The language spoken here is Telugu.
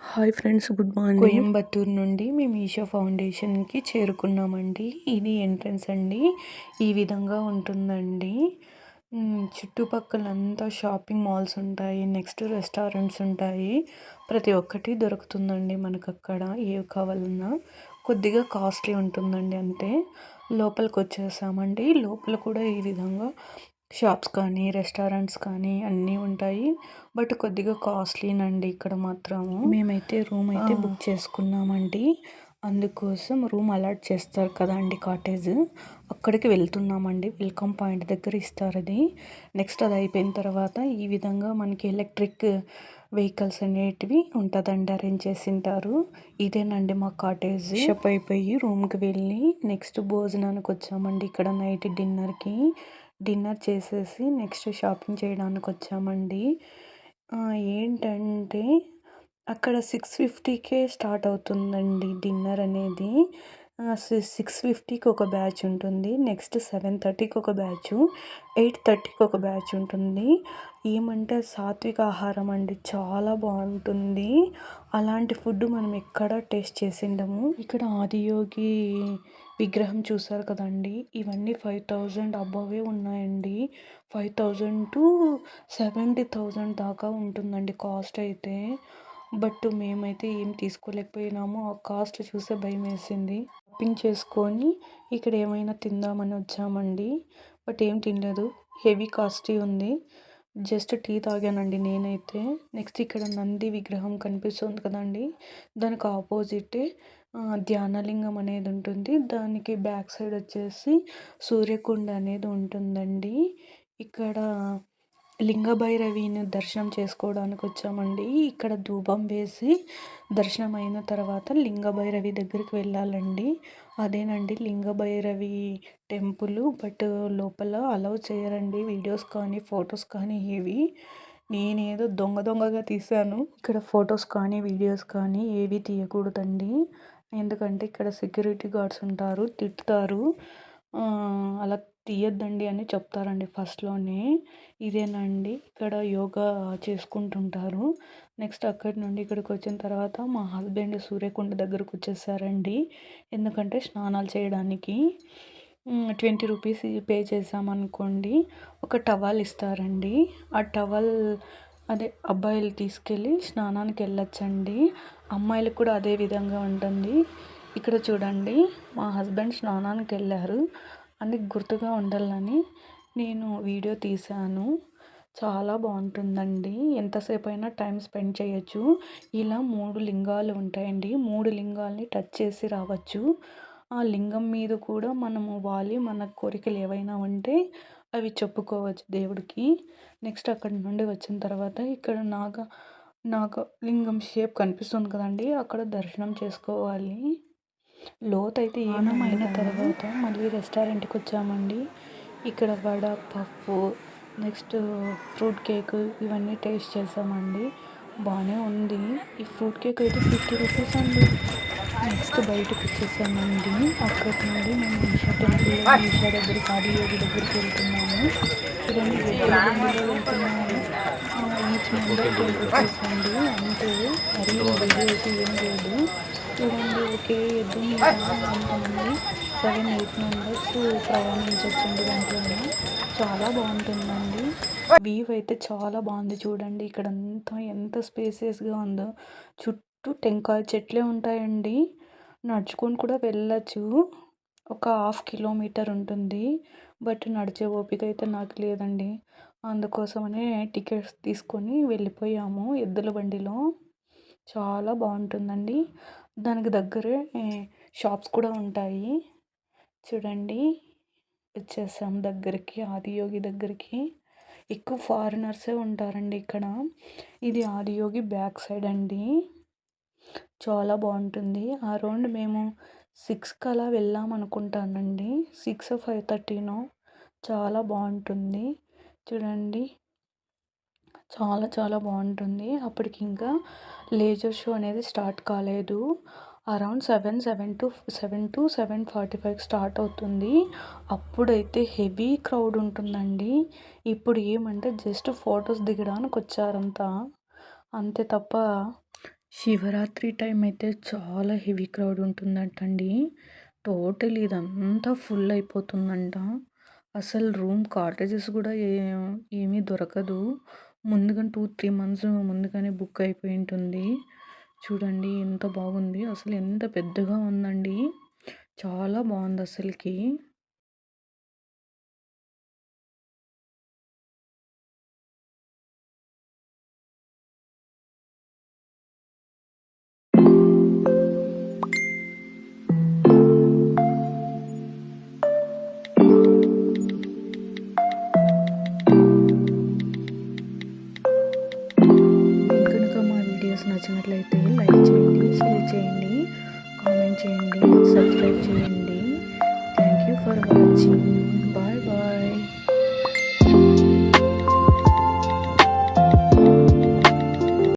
Hi friends, good morning. Coimbatore నుండి మేము ఈషా ఫౌండేషన్కి చేరుకున్నామండి. ఇది ఎంట్రన్స్ అండి. ఈ విధంగా ఉంటుందండి. చుట్టుపక్కలంతా షాపింగ్ మాల్స్ ఉంటాయి, నెక్స్ట్ రెస్టారెంట్స్ ఉంటాయి. ప్రతి ఒక్కటి దొరుకుతుందండి మనకు అక్కడ. ఏవి కావాలన్నా కొద్దిగా కాస్ట్లీ ఉంటుందండి అంతే. లోపలికి వచ్చేసామండి. లోపల కూడా ఈ విధంగా షాప్స్ కానీ రెస్టారెంట్స్ కానీ అన్నీ ఉంటాయి. బట్ కొద్దిగా కాస్ట్లీనండి ఇక్కడ మాత్రము. మేమైతే రూమ్ అయితే బుక్ చేసుకున్నామండి. అందుకోసం రూమ్ అలాట్ చేస్తారు కదా అండి, కాటేజ్, అక్కడికి వెళ్తున్నామండి. వెల్కమ్ పాయింట్ దగ్గర ఇస్తారు అది. నెక్స్ట్ అది అయిపోయిన తర్వాత ఈ విధంగా మనకి ఎలక్ట్రిక్ వెహికల్స్ అనేటివి ఉంటుందండి, అరేంజ్ చేసింటారు. ఇదేనండి మా కాటేజ్. షాప్ అయిపోయి రూమ్కి వెళ్ళి నెక్స్ట్ భోజనానికి వచ్చామండి. ఇక్కడ నైట్ డిన్నర్ చేసేసి నెక్స్ట్ షాపింగ్ చేయడానికి వచ్చామండి. ఏంటంటే అక్కడ 650కే స్టార్ట్ అవుతుందండి డిన్నర్ అనేది. 650కి ఒక బ్యాచ్ ఉంటుంది. నెక్స్ట్ 7:30కి ఒక బ్యాచ్, 8:30కి ఒక బ్యాచ్ ఉంటుంది. ఏమంటే సాత్విక ఆహారం అండి, చాలా బాగుంటుంది. అలాంటి ఫుడ్ మనం ఎక్కడ టేస్ట్ చేసిండము. ఇక్కడ ఆదియోగి విగ్రహం చూసారు కదండి, ఇవన్నీ 5000 అబోవే ఉన్నాయండి. 5000 to 70,000 దాకా ఉంటుందండి కాస్ట్ అయితే. బట్ మేమైతే ఏం తీసుకోలేకపోయినాము. ఆ కాస్ట్ చూసే భయం వేసింది. షాపింగ్ చేసుకొని ఇక్కడ ఏమైనా తిందామని వచ్చామండి. బట్ ఏం తినలేదు, హెవీ కాస్ట్లీ ఉంది. జస్ట్ టీ తాగానండి నేనైతే. నెక్స్ట్ ఇక్కడ నంది విగ్రహం కనిపిస్తుంది కదండి, దానికి ఆపోజిటే ధ్యానలింగం అనేది ఉంటుంది. దానికి బ్యాక్ సైడ్ వచ్చేసి సూర్యకుండ అనేది ఉంటుందండి. ఇక్కడ లింగభైరవిని దర్శనం చేసుకోవడానికి వచ్చామండి. ఇక్కడ ధూపం వేసి దర్శనం అయిన తర్వాత లింగభైరవి దగ్గరికి వెళ్ళాలండి. అదేనండి లింగభైరవి టెంపుల్. బట్ లోపల అలౌ చేయరండి వీడియోస్ కానీ ఫొటోస్ కానీ ఏవి. నేనేదో దొంగగా తీశాను. ఇక్కడ ఫొటోస్ కానీ వీడియోస్ కానీ ఏవి తీయకూడదండి. ఎందుకంటే ఇక్కడ సెక్యూరిటీ గార్డ్స్ ఉంటారు, తిట్టుతారు. అలా తీయొద్దండి అని చెప్తారండి ఫస్ట్లోనే. ఇదేనండి ఇక్కడ యోగా చేసుకుంటుంటారు. నెక్స్ట్ అక్కడి నుండి ఇక్కడికి వచ్చిన తర్వాత మా హస్బెండ్ సూర్యకుండ దగ్గరకు వచ్చేసారండి. ఎందుకంటే స్నానాలు చేయడానికి 20 రూపీస్ పే చేసామనుకోండి, ఒక టవల్ ఇస్తారండి. ఆ టవల్ అబ్బాయిలు తీసుకెళ్ళి స్నానానికి వెళ్ళొచ్చండి. అమ్మాయిలకు కూడా అదే విధంగా ఉంటుంది. ఇక్కడ చూడండి, మా హస్బెండ్ స్నానానికి వెళ్ళారు అని గుర్తుగా ఉండాలని నేను వీడియో తీశాను. చాలా బాగుంటుందండి, ఎంతసేపు అయినా టైం స్పెండ్ చేయొచ్చు. ఇలా 3 లింగాలు ఉంటాయండి. 3 లింగాల్ని టచ్ చేసి రావచ్చు. ఆ లింగం మీద కూడా మనము వాలి మన కోరికలు ఏవైనా ఉంటే అవి చెప్పుకోవచ్చు దేవుడికి. నెక్స్ట్ అక్కడి నుండి వచ్చిన తర్వాత ఇక్కడ నాగలింగం షేప్ కనిపిస్తుంది కదండి, అక్కడ దర్శనం చేసుకోవాలి. లోతైతే అయిన తర్వాత మళ్ళీ రెస్టారెంట్కి వచ్చామండి. ఇక్కడ వడ, పప్పు, నెక్స్ట్ ఫ్రూట్ కేక్ ఇవన్నీ టేస్ట్ చేసామండి. బాగానే ఉంది. ఈ ఫ్రూట్ కేక్ అయితే 50 రూపీస్ అండి. నెక్స్ట్ బయటకు వచ్చేసామండి. అక్కడి నుండి మేము ఈషా దగ్గరికి, ఆదియోగి దగ్గరికి వెళ్తున్నాము. చూడండి, వెళ్తున్నాము. ఈచ్ మెంబర్ 10 రూపీస్ అండి అంతే. మరీ బిజీ అయితే ఏం లేదు. చూడండి, ఒకే ఎద్దు మీద ఎంతమంది 7-8 మెంబర్స్ ప్రయాణించవచ్చండి దాంట్లోనే. చాలా బాగుంటుందండి. వ్యూ అయితే చాలా బాగుంది. చూడండి ఇక్కడ అంతా ఎంత స్పేసియస్గా ఉందో. చుట్టూ టెంకాయ చెట్లే ఉంటాయండి. నడుచుకొని కూడా వెళ్ళచ్చు. ఒక 1/2 కిలోమీటర్ ఉంటుంది. బట్ నడిచే ఓపిక అయితే నాకు లేదండి. అందుకోసమనే టికెట్స్ తీసుకొని వెళ్ళిపోయాము ఎద్దుల బండిలో. చాలా బాగుంటుందండి. దానికి దగ్గరే షాప్స్ కూడా ఉంటాయి. చూడండి, వచ్చేసాం దగ్గరికి, ఆదియోగి దగ్గరికి. ఎక్కువ ఫారినర్సే ఉంటారండి ఇక్కడ. ఇది ఆదియోగి బ్యాక్ సైడ్ అండి. చాలా బాగుంటుంది. ఆ రౌండ్ మేము 6కి అలా వెళ్ళాం అనుకుంటానండి. 6 5:30 చాలా బాగుంటుంది. చూడండి, చాలా చాలా బాగుంటుంది. అప్పటికి ఇంకా లేజర్ షో అనేది స్టార్ట్ కాలేదు. అరౌండ్ 7 to 7:45 స్టార్ట్ అవుతుంది. అప్పుడైతే హెవీ క్రౌడ్ ఉంటుందండి. ఇప్పుడు ఏమంటే జస్ట్ ఫొటోస్ దిగడానికి వచ్చారంతా, అంతే తప్ప శివరాత్రి టైం అయితే చాలా హెవీ క్రౌడ్ ఉంటుందంటండి. టోటల్ ఇదంతా ఫుల్ అయిపోతుందంట. అసలు రూమ్ కాటేజెస్ కూడా ఏమీ దొరకదు. ముందుగానే 2, 3 మంత్స్ ముందుగానే బుక్ అయిపోయి ఉంటుంది. చూడండి ఎంత బాగుంది. అసలు ఎంత పెద్దగా ఉందండి. చాలా బాగుంది అసలుకి. మీకు కనుక మా వీడియోస్ నచ్చినట్లయితే లైక్ చేయండి, షేర్ చేయండి, కామెంట్ చేయండి, సబ్స్క్రైబ్ చేయండి. Thank you for watching.